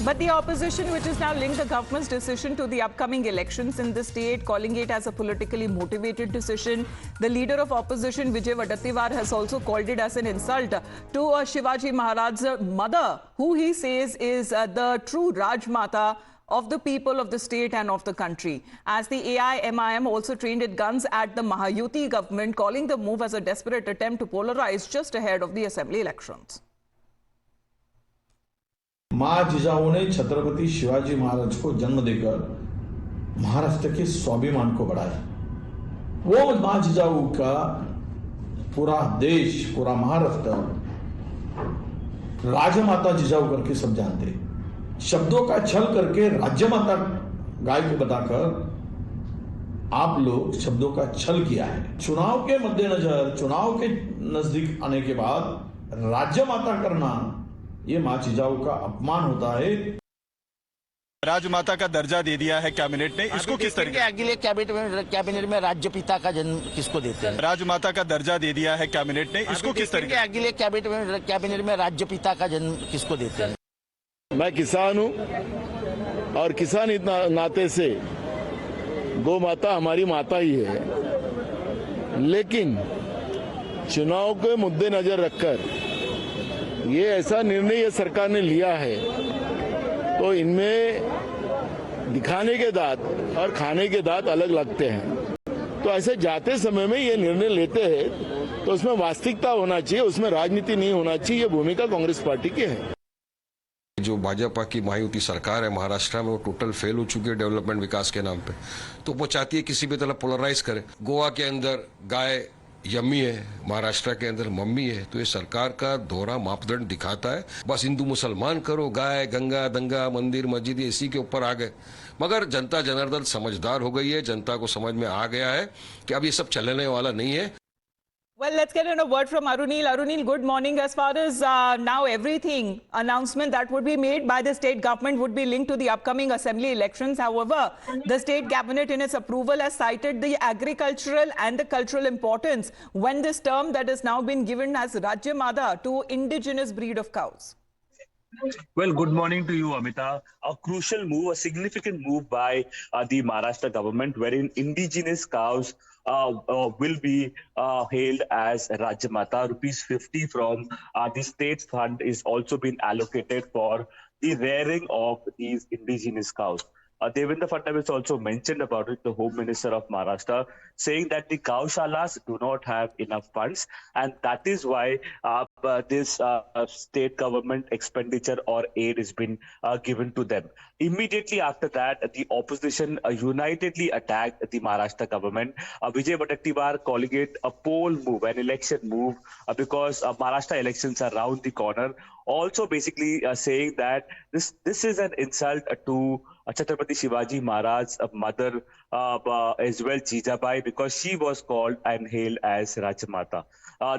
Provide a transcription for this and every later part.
But the opposition, which has now linked the government's decision to the upcoming elections in the state, calling it as a politically motivated decision. The leader of opposition, Vijay Wadatiwar, has also called it as an insult to Shivaji Maharaj's mother, who he says is the true Rajmata of the people of the state and of the country. As the AIMIM also trained its guns at the Mahayuti government, calling the move as a desperate attempt to polarize just ahead of the assembly elections. मां जिजाऊ ने छत्रपति शिवाजी महाराज को जन्म देकर महाराष्ट्र के स्वाभिमान को बढ़ाया। वो मां जिजाऊ का पूरा देश, पूरा महाराष्ट्र राजमाता जिजाऊ करके सब जानते। शब्दों का छल करके राज्यमाता गाय को बताकर आप लोग शब्दों का छल किया है। चुनाव के मद्देनजर, चुनाव के नजदीक आने के बाद राज्यमाता करना ये मां जिजाऊ का अपमान होता है। राजमाता का दर्जा दे दिया है कैबिनेट ने, इसको किस तरीके अगले कैबिनेट में राज्यपिता का जन्म किसको देते हैं? राजमाता का दर्जा दे दिया है कैबिनेट ने, इसको किस तरीके अगले कैबिनेट में राज्यपिता का जन्म किसको देते हैं? मैं किसान हूं और किसान नाते से गौ माता हमारी माता ही है, लेकिन चुनाव के मद्देनजर रखकर ये ऐसा निर्णय ये सरकार ने लिया है, तो इनमें दिखाने के दांत और खाने के दांत अलग लगते हैं। तो ऐसे जाते समय में ये निर्णय लेते हैं तो उसमें वास्तविकता होना चाहिए, उसमें राजनीति नहीं होना चाहिए। ये भूमिका कांग्रेस पार्टी की है। जो भाजपा की महायुति सरकार है महाराष्ट्र में, वो टोटल फेल हो चुकी है डेवलपमेंट विकास के नाम पे। तो वो चाहती है किसी भी तरह पोलराइज करे। गोवा के अंदर गाय यम्मी है, महाराष्ट्र के अंदर मम्मी है। तो ये सरकार का दोहरा मापदंड दिखाता है। बस हिंदू मुसलमान करो, गाय गंगा दंगा मंदिर मस्जिद इसी के ऊपर आ गए। मगर जनता जनार्दन समझदार हो गई है, जनता को समझ में आ गया है कि अब ये सब चलने वाला नहीं है। Well, let's get in a word from Arunil. Arunil, good morning. As far as now everything, announcement that would be made by the state government would be linked to the upcoming assembly elections. However, the state cabinet in its approval has cited the agricultural and the cultural importance when this term that has now been given as Rajyamata to indigenous breed of cows. Well, good morning to you, Amita. A crucial move, a significant move by the Maharashtra government, wherein indigenous cows will be hailed as Rajyamata. Rupees 50 from the state fund is also been allocated for the rearing of these indigenous cows. Devendra Fadnavis also mentioned about it, the Home Minister of Maharashtra, saying that the Gaushalas do not have enough funds, and that is why this state government expenditure or aid has been given to them. Immediately after that, the opposition unitedly attacked the Maharashtra government. Vijay Wadatiwar calling it a poll move, an election move, because Maharashtra elections are round the corner. Also basically saying that this is an insult to Chhatrapati Shivaji Maharaj's mother as well, Jijabai, because she was called and hailed as Rajmata.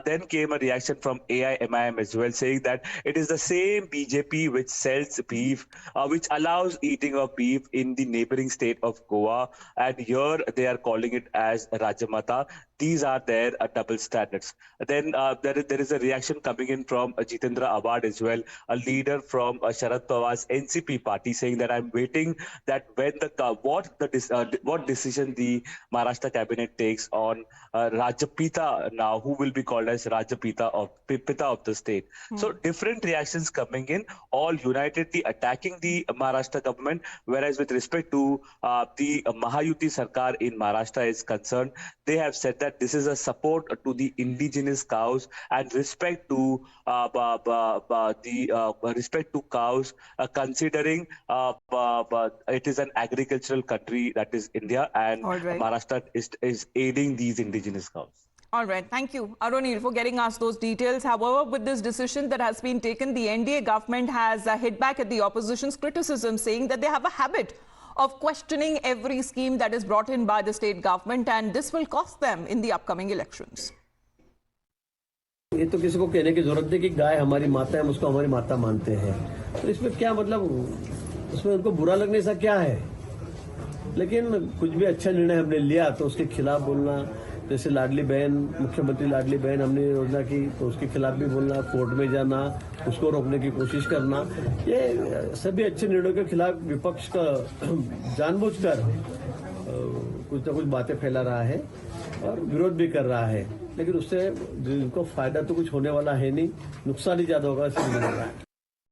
Then came a reaction from AIMIM as well, saying that it is the same BJP which sells beef, which allows eating of beef in the neighboring state of Goa, and here they are calling it as Rajmata. These are their double standards. Then there is a reaction coming in from Jitendra Awad as well, a leader from Sharad Pawar's NCP party, saying that I'm waiting that when what decision the Maharashtra cabinet takes on Rajapita now, who will be called as Rajapita of Pita of the state. So different reactions coming in, all unitedly attacking the Maharashtra government. Whereas with respect to the Mahayuti Sarkar in Maharashtra is concerned, they have said that this is a support to the indigenous cows and respect to respect to cows, considering it is an agricultural country, that is India, and Maharashtra is aiding these indigenous cows. All right. Thank you, Arunil, for getting us those details. However, with this decision that has been taken, the NDA government has hit back at the opposition's criticism, saying that they have a habit of questioning every scheme that is brought in by the state government, and this will cost them in the upcoming elections. ये तो किसी को कहने की जरूरत नहीं कि गाय हमारी माता है, हम उसको हमारी माता मानते हैं। तो इसमें क्या मतलब, उसमें उनको बुरा लगने से क्या है? लेकिन कुछ भी अच्छा निर्णय हमने लिया तो उसके खिलाफ बोलना जैसे लाडली बहन, मुख्यमंत्री लाडली बहन हमने योजना की तो उसके खिलाफ भी बोलना, कोर्ट में जाना, उसको रोकने की कोशिश करना, ये सभी अच्छे निर्णयों के खिलाफ विपक्ष का जानबूझकर कुछ न कुछ बातें फैला रहा है और विरोध भी कर रहा है। लेकिन उससे जिनको फायदा तो कुछ होने वाला है नहीं, नुकसान ही ज्यादा होगा, ऐसा लग रहा है।